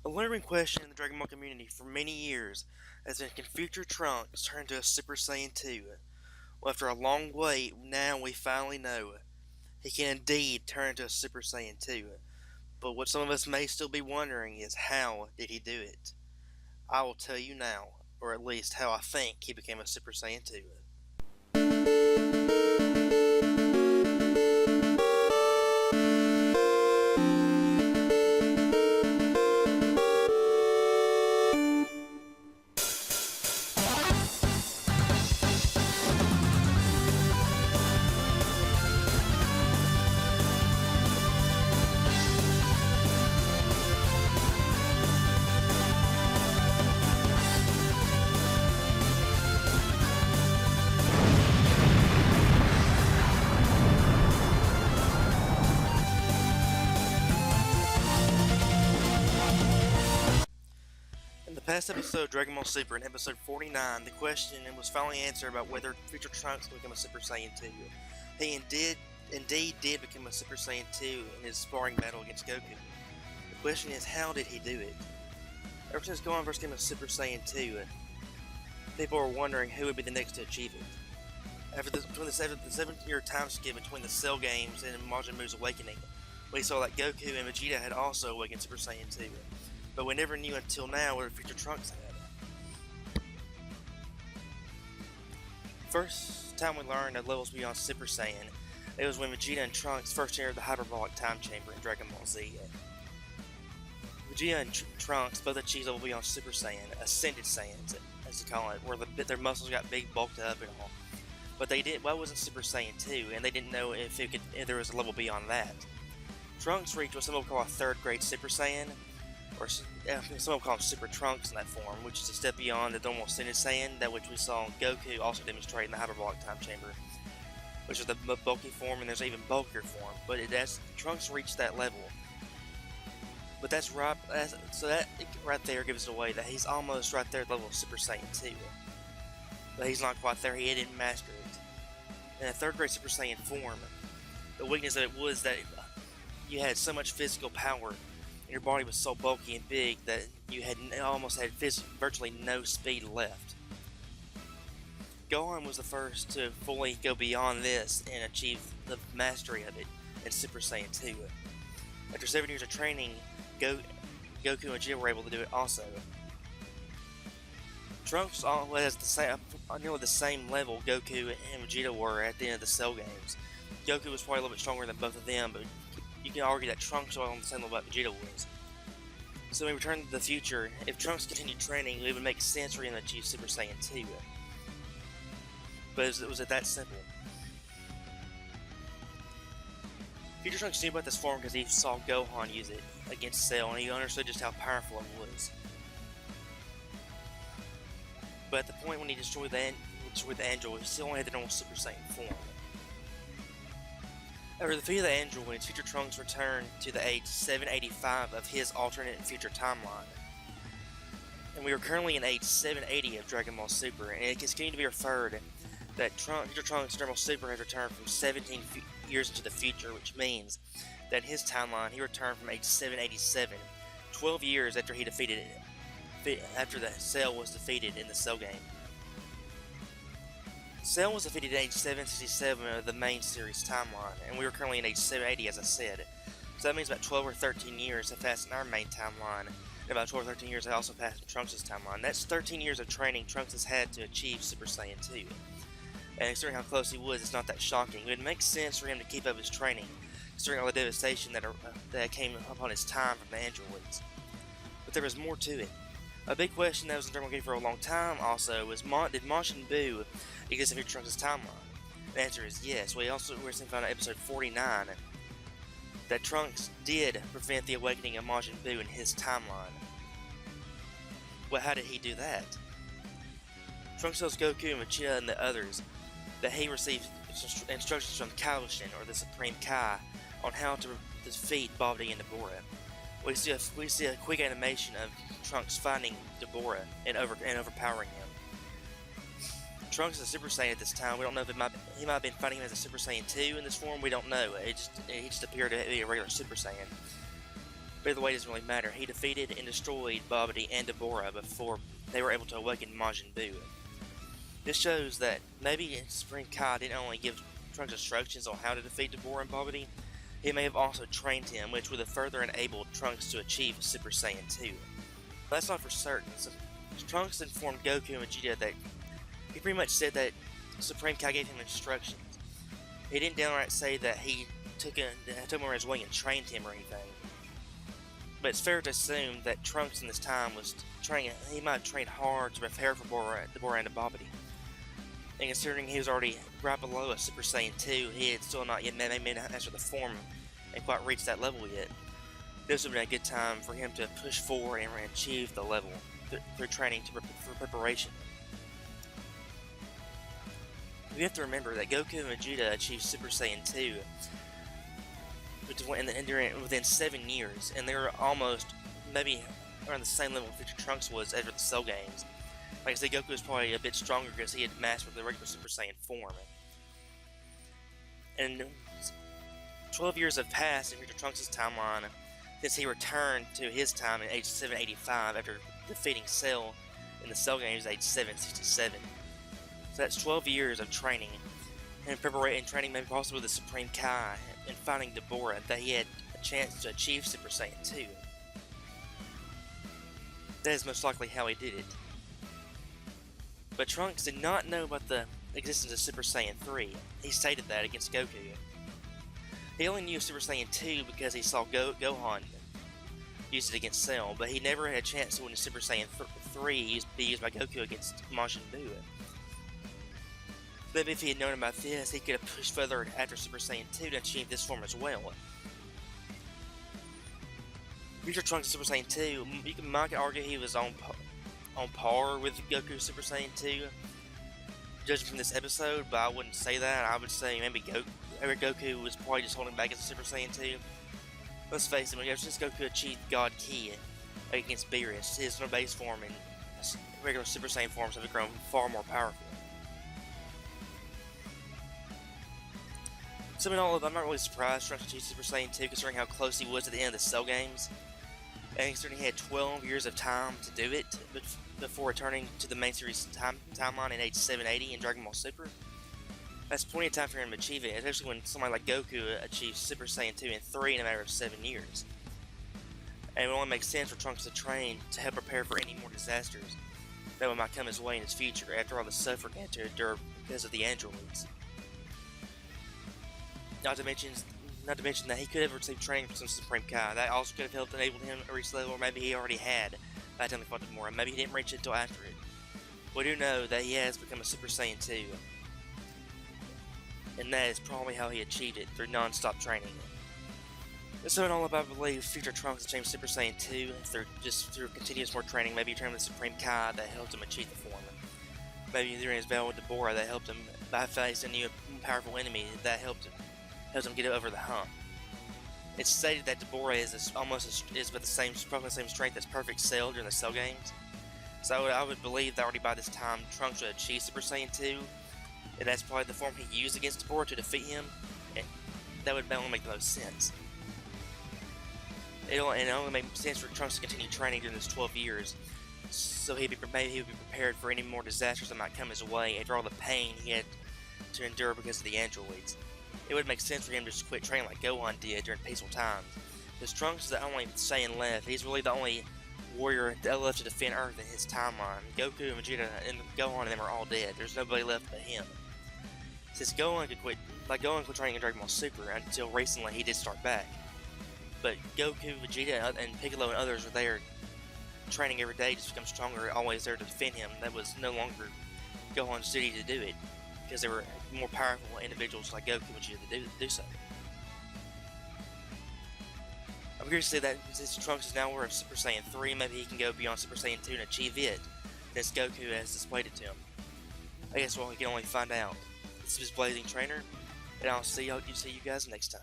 A lingering question in the Dragon Ball community for many years has been, can future Trunks turn into a Super Saiyan 2? Well, after a long wait, now we finally know. He can indeed turn into a Super Saiyan 2. But what some of us may still be wondering is, how did he do it? I will tell you now, or at least how I think he became a Super Saiyan 2. In the past episode of Dragon Ball Super, in episode 49, the question was finally answered about whether future Trunks would become a Super Saiyan 2. He indeed did become a Super Saiyan 2 in his sparring battle against Goku. The question is, how did he do it? Ever since Gohan first became a Super Saiyan 2, people were wondering who would be the next to achieve it. After the 7-year time skip between the Cell games and Majin Buu's awakening, we saw that Goku and Vegeta had also awakened Super Saiyan 2. But we never knew until now what future Trunks had. First time we learned of levels beyond Super Saiyan, it was when Vegeta and Trunks first entered the hyperbolic time chamber in Dragon Ball Z. Vegeta and Trunks both achieved level beyond Super Saiyan, Ascended Saiyans, as they call it, where their muscles got big, bulked up, and all. But well, it wasn't Super Saiyan 2, and they didn't know if there was a level beyond that. Trunks reached what some people call a third grade Super Saiyan, or some will call him Super Trunks in that form, which is a step beyond the normal Ascended Saiyan, that which we saw Goku also demonstrate in the hyperbolic time chamber, which is the bulky form, and there's an even bulkier form. But Trunks reached that level. But that's right. So that right there gives it away that he's almost right there at the level of Super Saiyan 2. But he's not quite there. He didn't master it. In a third grade Super Saiyan form, the weakness of it was that you had so much physical power, and your body was so bulky and big that you almost had virtually no speed left. Gohan was the first to fully go beyond this and achieve the mastery of it in Super Saiyan 2. After 7 years of training, Goku and Vegeta were able to do it also. Trunks has nearly the same level Goku and Vegeta were at the end of the Cell games. Goku was probably a little bit stronger than both of them, but you can argue that Trunks was on the same level that Vegeta was. So when we return to the future, if Trunks continued training, it would make sense for him to achieve Super Saiyan 2. But it was that simple. Future Trunks knew about this form because he saw Gohan use it against Cell, and he understood just how powerful it was. But at the point when he destroyed the Angel, he still only had the normal Super Saiyan form. After the defeat of the Angel, when future Trunks returned to the age 785 of his alternate future timeline. And we are currently in age 780 of Dragon Ball Super, and it continues to be referred that future Trunks Dragon Ball Super has returned from 17 years into the future, which means that in his timeline he returned from age 787, 12 years after after the Cell was defeated in the Cell game. Cell was defeated at age 767 of the main series timeline, and we were currently in age 780, as I said. So that means about 12 or 13 years have passed in our main timeline, and about 12 or 13 years have also passed in Trunks' timeline. That's 13 years of training Trunks has had to achieve Super Saiyan 2. And considering how close he was, it's not that shocking. It would make sense for him to keep up his training, considering all the devastation that came upon his time from the androids. But there was more to it. A big question that was in Dragon Ball game for a long time also was, did Majin Buu exist in future Trunks' timeline? The answer is yes. We recently found out in episode 49 that Trunks did prevent the awakening of Majin Buu in his timeline. Well, how did he do that? Trunks tells Goku and Vegeta and the others that he received instructions from Kaioshin, or the Supreme Kai, on how to defeat Babidi and Dabura. We see a quick animation of Trunks finding Dabura and overpowering him. Trunks is a Super Saiyan at this time. We don't know if he might have been fighting him as a Super Saiyan 2 in this form. We don't know. He just appeared to be a regular Super Saiyan. But either way, it doesn't really matter. He defeated and destroyed Babidi and Dabura before they were able to awaken Majin Buu. This shows that maybe Supreme Kai didn't only give Trunks instructions on how to defeat Dabura and Babidi, he may have also trained him, which would have further enabled Trunks to achieve Super Saiyan 2. But that's not for certain. So Trunks informed Goku and Vegeta that he pretty much said that Supreme Kai gave him instructions. He didn't downright say that he took him under his wing and trained him or anything. But it's fair to assume that Trunks in this time was training. He might have trained hard to prepare for Dabura and Babidi. And considering he was already right below a Super Saiyan 2, he had still not yet mastered the form and quite reached that level yet. This would have been a good time for him to push forward and achieve the level through training for preparation. We have to remember that Goku and Vegeta achieved Super Saiyan 2 within 7 years, and they were almost maybe around the same level Future Trunks was after the Cell games. Like I said, Goku was probably a bit stronger because he had mastered the regular Super Saiyan form. And 12 years have passed in Future Trunks' timeline since he returned to his time at age 785 after defeating Cell in the Cell games at age 767. So that's 12 years of training and preparation and training, maybe possibly with the Supreme Kai and finding Dabura, that he had a chance to achieve Super Saiyan 2. That is most likely how he did it. But Trunks did not know about the existence of Super Saiyan 3. He stated that against Goku. He only knew Super Saiyan 2 because he saw Gohan use it against Cell, but he never had a chance to win Super Saiyan 3 be used by Goku against Majin Buu. Maybe if he had known about this, he could have pushed further after Super Saiyan 2 to achieve this form as well. Future Trunks Super Saiyan 2, you might argue he was on par with Goku Super Saiyan 2, judging from this episode, but I wouldn't say that. I would say maybe Goku was probably just holding back as a Super Saiyan 2. Let's face it, ever since Goku achieved God Ki against Beerus, his base form and regular Super Saiyan forms have grown far more powerful. So in all of it, I'm not really surprised Trunks achieved Super Saiyan 2 considering how close he was at the end of the Cell games. And considering he had 12 years of time to do it before returning to the main series timeline at age 780 in Dragon Ball Super. That's plenty of time for him to achieve it, especially when somebody like Goku achieves Super Saiyan 2 and 3 in a matter of 7 years. And it would only make sense for Trunks to train to help prepare for any more disasters that might come his way in his future after all the suffering he had to endure because of the androids. Not to mention that he could have received training from some Supreme Kai. That also could have helped enable him to reach the level, or maybe he already had by the time he fought Dabura. Maybe he didn't reach it until after it. We do know that he has become a Super Saiyan 2. And that is probably how he achieved it, through non-stop training. So in all of, I believe Future Trunks achieved Super Saiyan 2 through continuous more training. Maybe he trained with the Supreme Kai that helped him achieve the form. Maybe during his battle with Dabura that helped him by facing a new powerful enemy that helped him get over the hump. It's stated that Dabura is with probably the same strength as Perfect Cell during the Cell games. So I would believe that already by this time Trunks would achieve Super Saiyan 2, and that's probably the form he used against Dabura to defeat him. And that would only make the most sense. It only makes sense for Trunks to continue training during this 12 years, so maybe he would be prepared for any more disasters that might come his way after all the pain he had to endure because of the androids. It would make sense for him to just quit training like Gohan did during peaceful times. Because Trunks is the only Saiyan left. He's really the only warrior left to defend Earth in his timeline. Goku and Vegeta and Gohan and them are all dead. There's nobody left but him. Since Gohan could quit training in Dragon Ball Super until recently he did start back. But Goku, Vegeta, and Piccolo and others were there training every day to become stronger, always there to defend him. That was no longer Gohan's duty to do it, because they were more powerful individuals like Goku and Vegeta to do so. I'm curious to see that since Trunks is now aware of Super Saiyan 3, maybe he can go beyond Super Saiyan 2 and achieve it, since Goku has displayed it to him. I guess we can only find out. This is Blazing Trainer, and I'll see you guys next time.